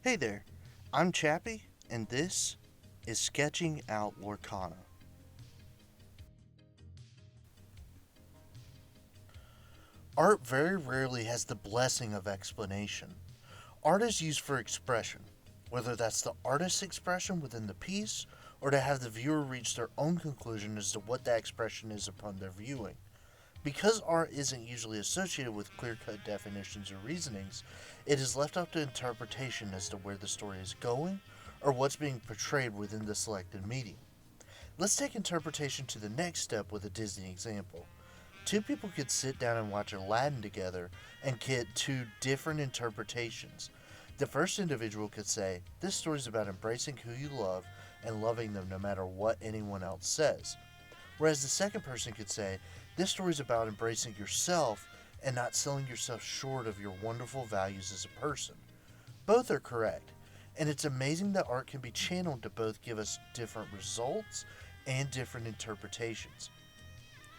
Hey there, I'm Chappie, and this is Sketching Out Lorcana. Art very rarely has the blessing of explanation. Art is used for expression, whether that's the artist's expression within the piece or to have the viewer reach their own conclusion as to what that expression is upon their viewing. Because art isn't usually associated with clear cut definitions or reasonings, it is left up to interpretation as to where the story is going or what's being portrayed within the selected medium. Let's take interpretation to the next step with a Disney example. Two people could sit down and watch Aladdin together and get two different interpretations. The first individual could say, "This story is about embracing who you love and loving them no matter what anyone else says." Whereas the second person could say, "This story is about embracing yourself and not selling yourself short of your wonderful values as a person." Both are correct, and it's amazing that art can be channeled to both give us different results and different interpretations.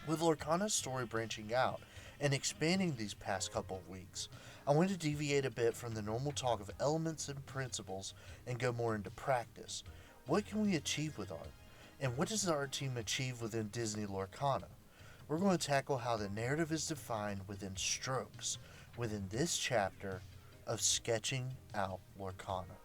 With Lorcana's story branching out and expanding these past couple of weeks, I want to deviate a bit from the normal talk of elements and principles and go more into practice. What can we achieve with art? And what does the art team achieve within Disney Lorcana? We're going to tackle how the narrative is defined within strokes within this chapter of Sketching Out Lorcana.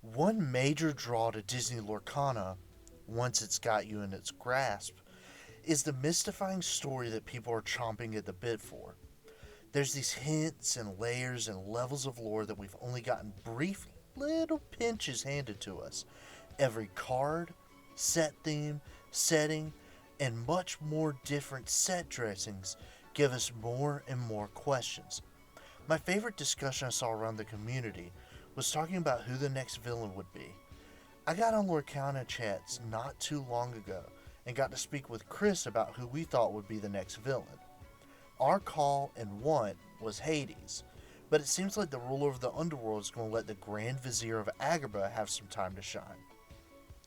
One major draw to Disney Lorcana, once it's got you in its grasp, is the mystifying story that people are chomping at the bit for. There's these hints and layers and levels of lore that we've only gotten brief little pinches handed to us. Every card, set theme, setting, and much more different set dressings give us more and more questions. My favorite discussion I saw around the community was talking about who the next villain would be. I got on Lorcana chats not too long ago and got to speak with Chris about who we thought would be the next villain. Our call and want was Hades, but it seems like the ruler of the underworld is going to let the Grand Vizier of Agrabah have some time to shine.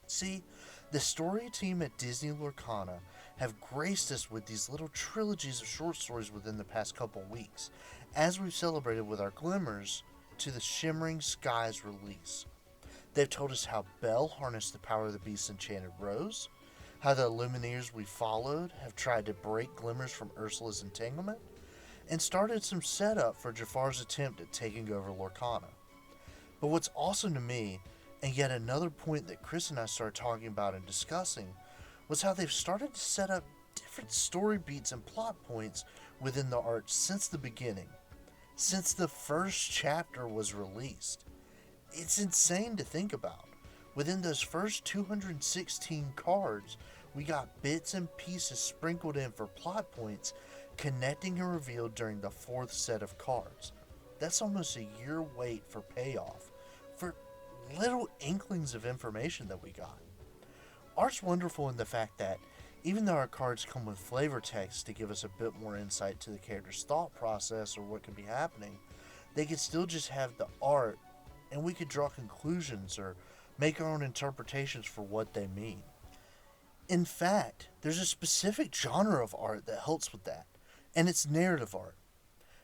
See, the story team at Disney Lorcana have graced us with these little trilogies of short stories within the past couple weeks, as we've celebrated with our Glimmers to the Shimmering Skies release. They've told us how Belle harnessed the power of the Beast's enchanted rose, how the Lumineers we followed have tried to break Glimmers from Ursula's entanglement, and started some setup for Jafar's attempt at taking over Lorcana. But what's awesome to me, and yet another point that Chris and I started talking about and discussing, was how they've started to set up different story beats and plot points within the art since the beginning, since the first chapter was released. It's insane to think about. Within those first 216 cards, we got bits and pieces sprinkled in for plot points connecting and revealed during the fourth set of cards. That's almost a year wait for payoff for little inklings of information that we got. Art's wonderful in the fact that even though our cards come with flavor text to give us a bit more insight to the character's thought process or what could be happening, they could still just have the art and we could draw conclusions or make our own interpretations for what they mean. In fact, there's a specific genre of art that helps with that, and it's narrative art.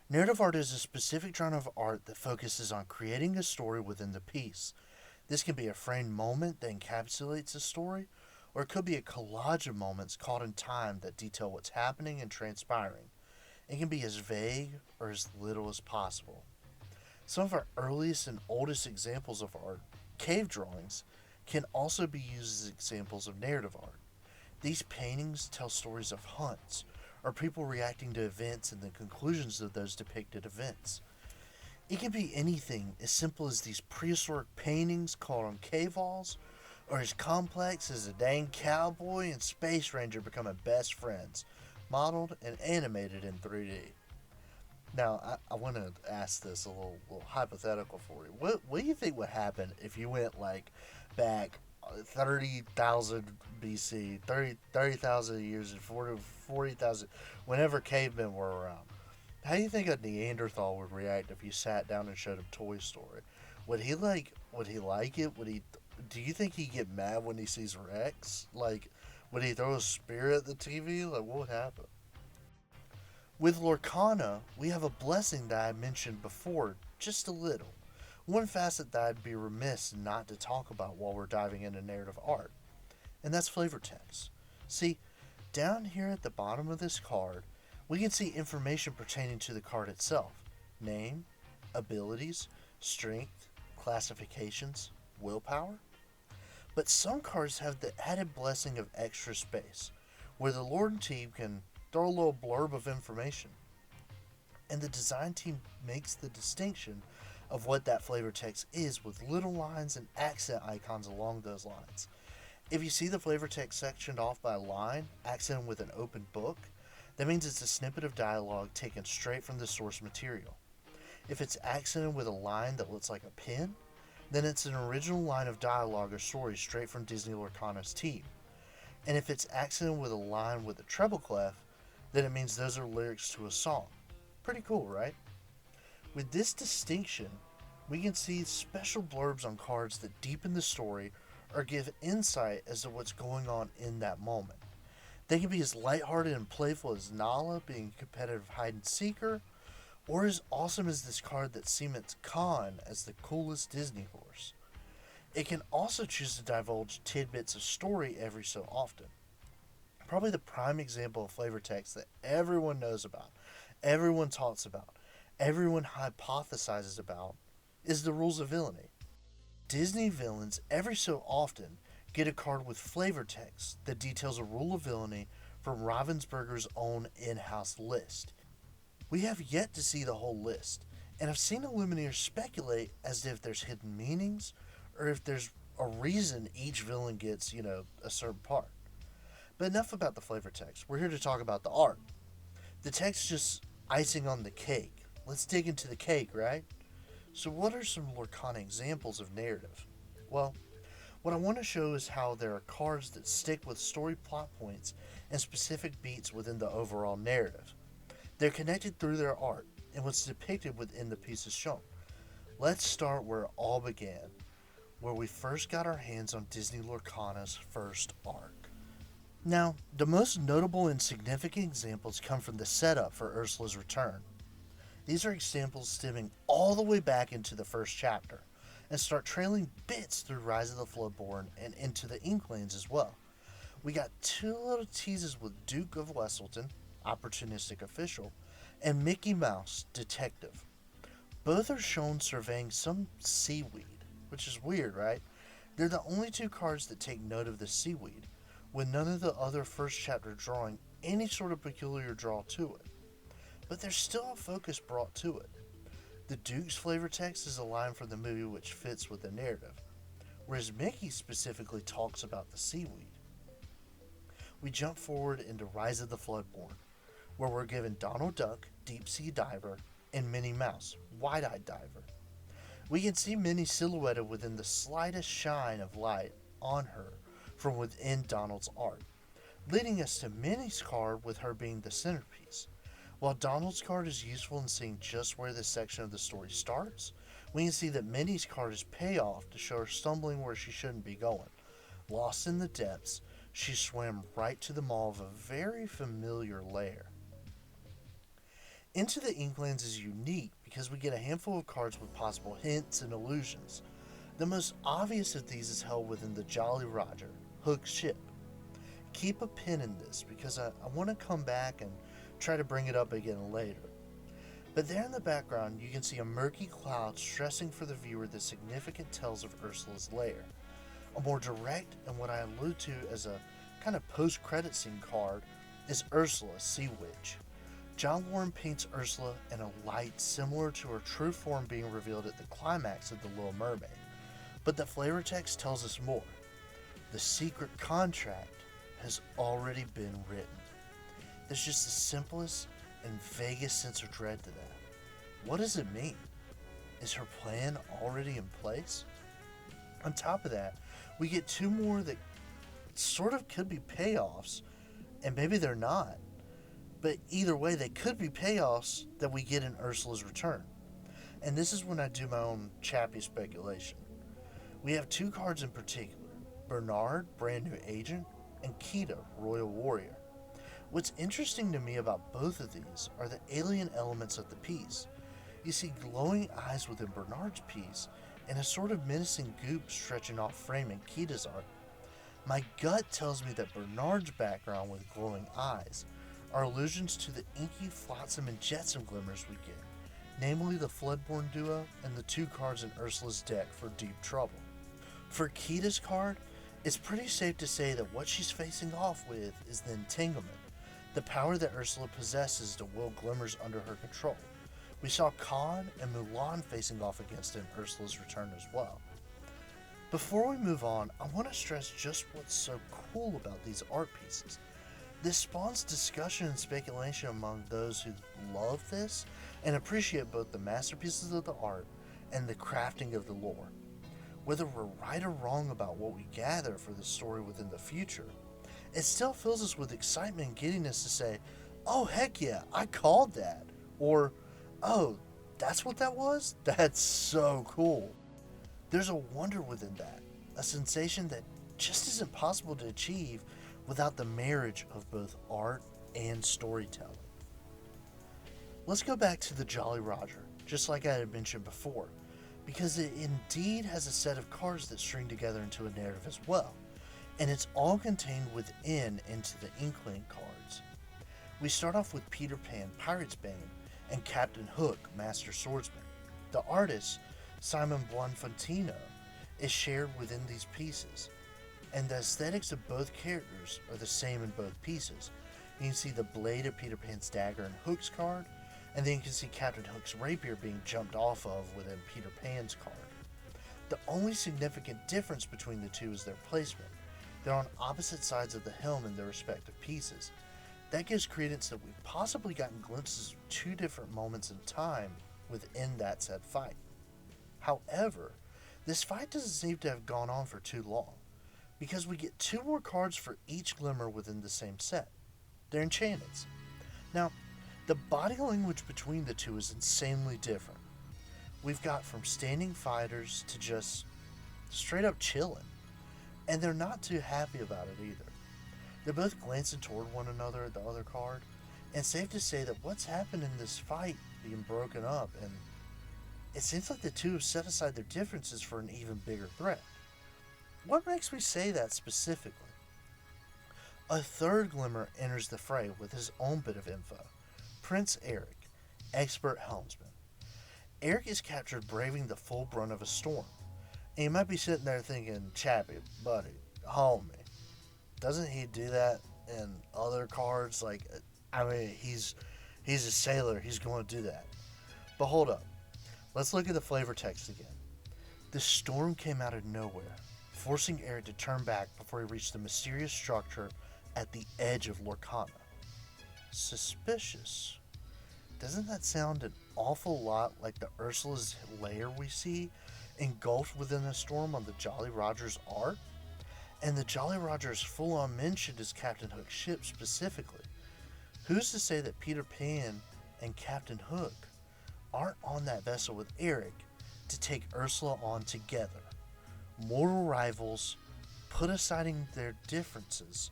Narrative art is a specific genre of art that focuses on creating a story within the piece. This can be a framed moment that encapsulates a story, or it could be a collage of moments caught in time that detail what's happening and transpiring. It can be as vague or as little as possible. Some of our earliest and oldest examples of art, cave drawings, can also be used as examples of narrative art. These paintings tell stories of hunts, or people reacting to events and the conclusions of those depicted events. It can be anything as simple as these prehistoric paintings caught on cave walls, or as complex as a dang cowboy and space ranger becoming best friends, modeled and animated in 3D. Now, I want to ask this a little hypothetical for you. What do you think would happen if you went like back 30,000 BC, 30,000 years, and 40,000, whenever cavemen were around? How do you think a Neanderthal would react if you sat down and showed him Toy Story? Would he like it? Do you think he'd get mad when he sees Rex? Like, would he throw a spear at the TV? Like, what would happen? With Lorcana, we have a blessing that I mentioned before, just a little. One facet that I'd be remiss not to talk about while we're diving into narrative art, and that's flavor text. See, down here at the bottom of this card, we can see information pertaining to the card itself: name, abilities, strength, classifications, willpower. But some cards have the added blessing of extra space, where the Lord team can throw a little blurb of information. And the design team makes the distinction of what that flavor text is with little lines and accent icons along those lines. If you see the flavor text sectioned off by a line, accented with an open book, that means it's a snippet of dialogue taken straight from the source material. If it's accented with a line that looks like a pin, then it's an original line of dialogue or story straight from Disney Lorcana's team. And if it's accented with a line with a treble clef, then it means those are lyrics to a song. Pretty cool, right? With this distinction, we can see special blurbs on cards that deepen the story or give insight as to what's going on in that moment. They can be as lighthearted and playful as Nala being a competitive hide and seeker, or as awesome as this card that cements Khan as the coolest Disney horse. It can also choose to divulge tidbits of story every so often. Probably the prime example of flavor text that everyone knows about, everyone talks about, everyone hypothesizes about, is the rules of villainy. Disney villains every so often get a card with flavor text that details a rule of villainy from Ravensburger's own in-house list. We have yet to see the whole list, and I've seen Illuminator speculate as to if there's hidden meanings, or if there's a reason each villain gets, a certain part. But enough about the flavor text. We're here to talk about the art. The text just icing on the cake. Let's dig into the cake, right? So what are some Lorcana examples of narrative? Well, what I want to show is how there are cards that stick with story plot points and specific beats within the overall narrative. They're connected through their art and what's depicted within the pieces shown. Let's start where it all began, where we first got our hands on Disney Lorcana's first arc. Now, the most notable and significant examples come from the setup for Ursula's return. These are examples stemming all the way back into the first chapter, and start trailing bits through Rise of the Floodborn and into the Inklings as well. We got two little teases with Duke of Wesselton, opportunistic official, and Mickey Mouse, detective. Both are shown surveying some seaweed, which is weird, right? They're the only two cards that take note of the seaweed, with none of the other first chapter drawing any sort of peculiar draw to it. But there's still a focus brought to it. The Duke's flavor text is a line from the movie which fits with the narrative, whereas Mickey specifically talks about the seaweed. We jump forward into Rise of the Floodborn, where we're given Donald Duck, Deep Sea Diver, and Minnie Mouse, Wide-Eyed Diver. We can see Minnie silhouetted within the slightest shine of light on her from within Donald's art, leading us to Minnie's card with her being the centerpiece. While Donald's card is useful in seeing just where this section of the story starts, we can see that Minnie's card is payoff to show her stumbling where she shouldn't be going. Lost in the depths, she swam right to the maw of a very familiar lair. Into the Inklings is unique because we get a handful of cards with possible hints and allusions. The most obvious of these is held within the Jolly Roger, Hook's ship. Keep a pin in this because I want to come back and try to bring it up again later. But there in the background you can see a murky cloud stressing for the viewer the significant tales of Ursula's lair. A more direct and what I allude to as a kind of post-credit scene card is Ursula, Sea Witch. John Warren paints Ursula in a light similar to her true form being revealed at the climax of The Little Mermaid. But the flavor text tells us more. The secret contract has already been written. There's just the simplest and vaguest sense of dread to that. What does it mean? Is her plan already in place? On top of that, we get two more that sort of could be payoffs, and maybe they're not. But either way, they could be payoffs that we get in Ursula's return. And this is when I do my own chappy speculation. We have two cards in particular, Bernard, Brand New Agent, and Kita, Royal Warrior. What's interesting to me about both of these are the alien elements of the piece. You see glowing eyes within Bernard's piece, and a sort of menacing goop stretching off frame in Kita's art. My gut tells me that Bernard's background with glowing eyes are allusions to the inky flotsam and jetsam glimmers we get, namely the Floodborn duo and the two cards in Ursula's deck for Deep Trouble. For Kita's card, it's pretty safe to say that what she's facing off with is the entanglement, the power that Ursula possesses to will glimmers under her control. We saw Khan and Mulan facing off against it in Ursula's return as well. Before we move on, I want to stress just what's so cool about these art pieces. This spawns discussion and speculation among those who love this and appreciate both the masterpieces of the art and the crafting of the lore. Whether we're right or wrong about what we gather for the story within the future, it still fills us with excitement and giddiness to say, oh heck yeah, I called that, or oh, that's what that was? That's so cool. There's a wonder within that, a sensation that just isn't possible to achieve without the marriage of both art and storytelling. Let's go back to the Jolly Roger, just like I had mentioned before, because it indeed has a set of cards that string together into a narrative as well, and it's all contained within into the Inkling cards. We start off with Peter Pan, Pirate's Bane, and Captain Hook, Master Swordsman. The artist, Simon Buonfantino, is shared within these pieces, and the aesthetics of both characters are the same in both pieces. You can see the blade of Peter Pan's dagger in Hook's card, and then you can see Captain Hook's rapier being jumped off of within Peter Pan's card. The only significant difference between the two is their placement. They're on opposite sides of the helm in their respective pieces. That gives credence that we've possibly gotten glimpses of two different moments in time within that said fight. However, this fight doesn't seem to have gone on for too long, because we get two more cards for each glimmer within the same set. They're enchantments. Now, the body language between the two is insanely different. We've got from standing fighters to just straight up chilling, and they're not too happy about it either. They're both glancing toward one another at the other card, and it's safe to say that what's happened in this fight being broken up, and it seems like the two have set aside their differences for an even bigger threat. What makes me say that specifically? A third glimmer enters the fray with his own bit of info. Prince Eric, expert helmsman. Eric is captured braving the full brunt of a storm. And you might be sitting there thinking, Chappie, buddy, homie, doesn't he do that in other cards? He's a sailor, he's going to do that. But hold up, let's look at the flavor text again. The storm came out of nowhere, forcing Eric to turn back before he reached the mysterious structure at the edge of Lorcana. Suspicious. Doesn't that sound an awful lot like the Ursula's lair we see engulfed within a storm on the Jolly Roger's art? And the Jolly Roger is full on mentioned as Captain Hook's ship specifically. Who's to say that Peter Pan and Captain Hook aren't on that vessel with Eric to take Ursula on together? Mortal rivals, put aside their differences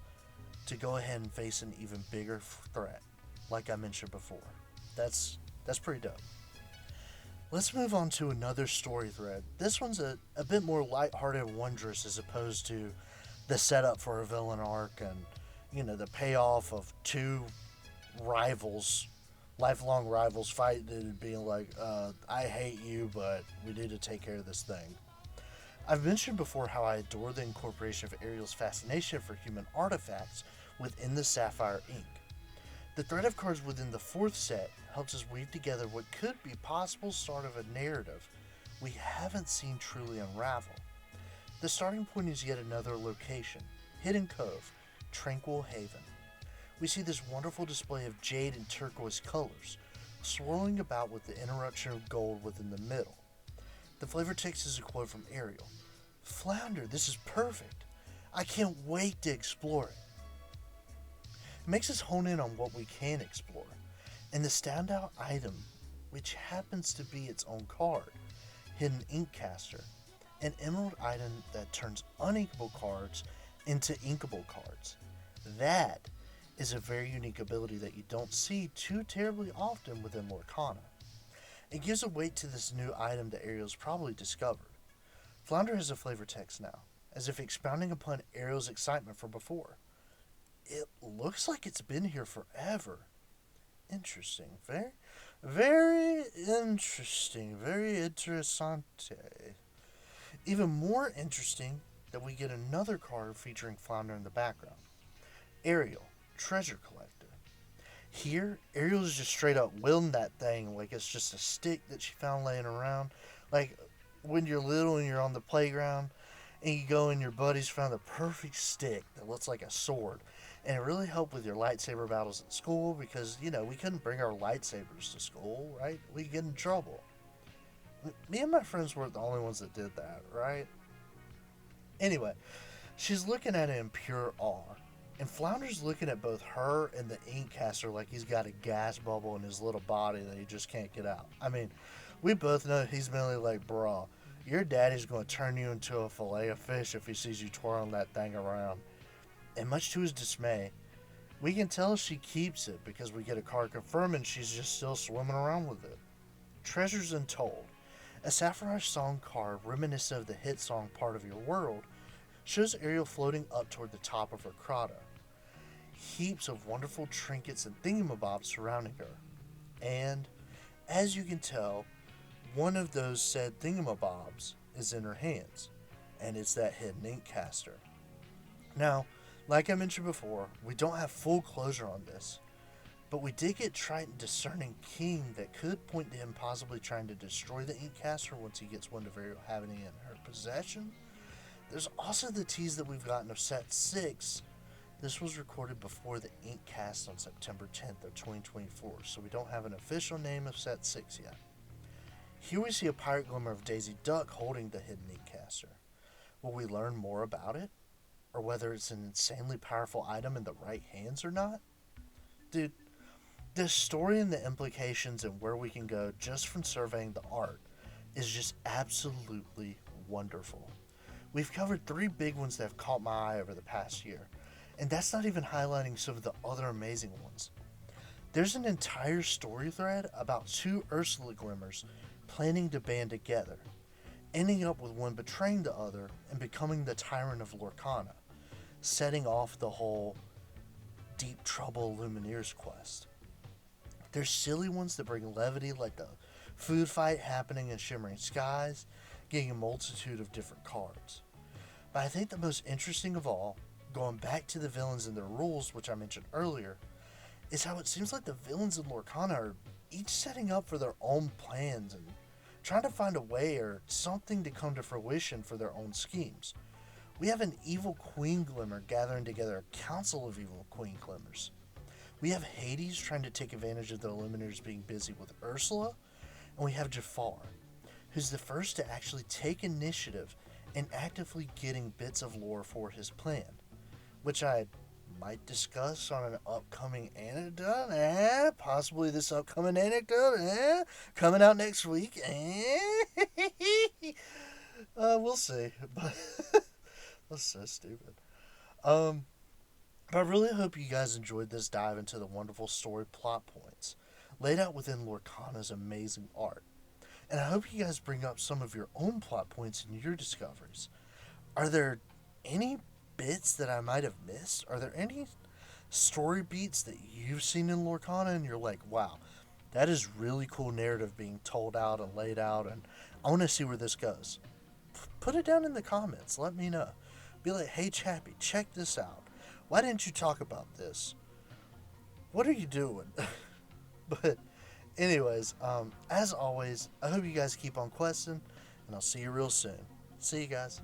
to go ahead and face an even bigger threat, like I mentioned before. That's pretty dope. Let's move on to another story thread. This one's a bit more lighthearted and wondrous as opposed to the setup for a villain arc and, the payoff of two rivals, lifelong rivals fighting and being like, I hate you, but we need to take care of this thing. I've mentioned before how I adore the incorporation of Ariel's fascination for human artifacts within the Sapphire ink. The thread of cards within the fourth set helps us weave together what could be possible start of a narrative we haven't seen truly unravel. The starting point is yet another location, Hidden Cove, Tranquil Haven. We see this wonderful display of jade and turquoise colors, swirling about with the interruption of gold within the middle. The flavor text is a quote from Ariel. Flounder, this is perfect. I can't wait to explore it. It makes us hone in on what we can explore, and the standout item, which happens to be its own card, Hidden Inkcaster, an emerald item that turns uninkable cards into inkable cards. That is a very unique ability that you don't see too terribly often within Lorcana. It gives a weight to this new item that Ariel's probably discovered. Flounder has a flavor text now, as if expounding upon Ariel's excitement from before. It looks like it's been here forever. Interesting. Very interesting. Very interessante. Even more interesting that we get another card featuring Flounder in the background. Ariel, treasure collector. Here, Ariel's just straight up wielding that thing like it's just a stick that she found laying around. Like when you're little and you're on the playground and you go and your buddies found the perfect stick that looks like a sword. And it really helped with your lightsaber battles at school because, we couldn't bring our lightsabers to school, right? We'd get in trouble. Me and my friends weren't the only ones that did that, right? Anyway, she's looking at it in pure awe. And Flounder's looking at both her and the Inkcaster like he's got a gas bubble in his little body that he just can't get out. I mean, we both know he's mainly like, bro, your daddy's going to turn you into a fillet of fish if he sees you twirling that thing around. And much to his dismay, we can tell she keeps it because we get a card confirming she's just still swimming around with it. Treasures Untold, a Sapphire Song card reminiscent of the hit song Part of Your World, shows Ariel floating up toward the top of her grotto. Heaps of wonderful trinkets and thingamabobs surrounding her. And, as you can tell, one of those said thingamabobs is in her hands, and it's that hidden Inkcaster. Now, like I mentioned before, we don't have full closure on this, but we did get Triton discerning King that could point to him possibly trying to destroy the Inkcaster once he gets wind of Ariel having it in her possession. There's also the tease that we've gotten of Set 6. This was recorded before the Inkcast on September 10th of 2024, so we don't have an official name of Set 6 yet. Here we see a pirate glimmer of Daisy Duck holding the hidden Inkcaster. Will we learn more about it? Or whether it's an insanely powerful item in the right hands or not? Dude, the story and the implications and where we can go just from surveying the art is just absolutely wonderful. We've covered 3 big ones that have caught my eye over the past year, and that's not even highlighting some of the other amazing ones. There's an entire story thread about 2 Ursula Glimmers planning to band together, ending up with one betraying the other and becoming the tyrant of Lorcana, setting off the whole Deep Trouble Lumineers quest. There's silly ones that bring levity like the food fight happening in Shimmering Skies, getting a multitude of different cards. But I think the most interesting of all, going back to the villains and their rules, which I mentioned earlier, is how it seems like the villains in Lorcana are each setting up for their own plans and trying to find a way or something to come to fruition for their own schemes. We have an evil Queen Glimmer gathering together a council of evil Queen Glimmers. We have Hades trying to take advantage of the Illuminators being busy with Ursula, and we have Jafar, who's the first to actually take initiative and actively getting bits of lore for his plan, which I might discuss on an upcoming anecdote, possibly this upcoming anecdote, coming out next week, we'll see, but that's so stupid. But I really hope you guys enjoyed this dive into the wonderful story plot points laid out within Lorcana's amazing art. And I hope you guys bring up some of your own plot points in your discoveries. Are there any bits that I might have missed? Are there any story beats that you've seen in Lorcana and you're like, wow, that is really cool narrative being told out and laid out, and I want to see where this goes? Put it down in the comments. Let me know. Be like, hey, Chappie, check this out. Why didn't you talk about this? What are you doing? But anyways, as always, I hope you guys keep on questing, and I'll see you real soon. See you guys.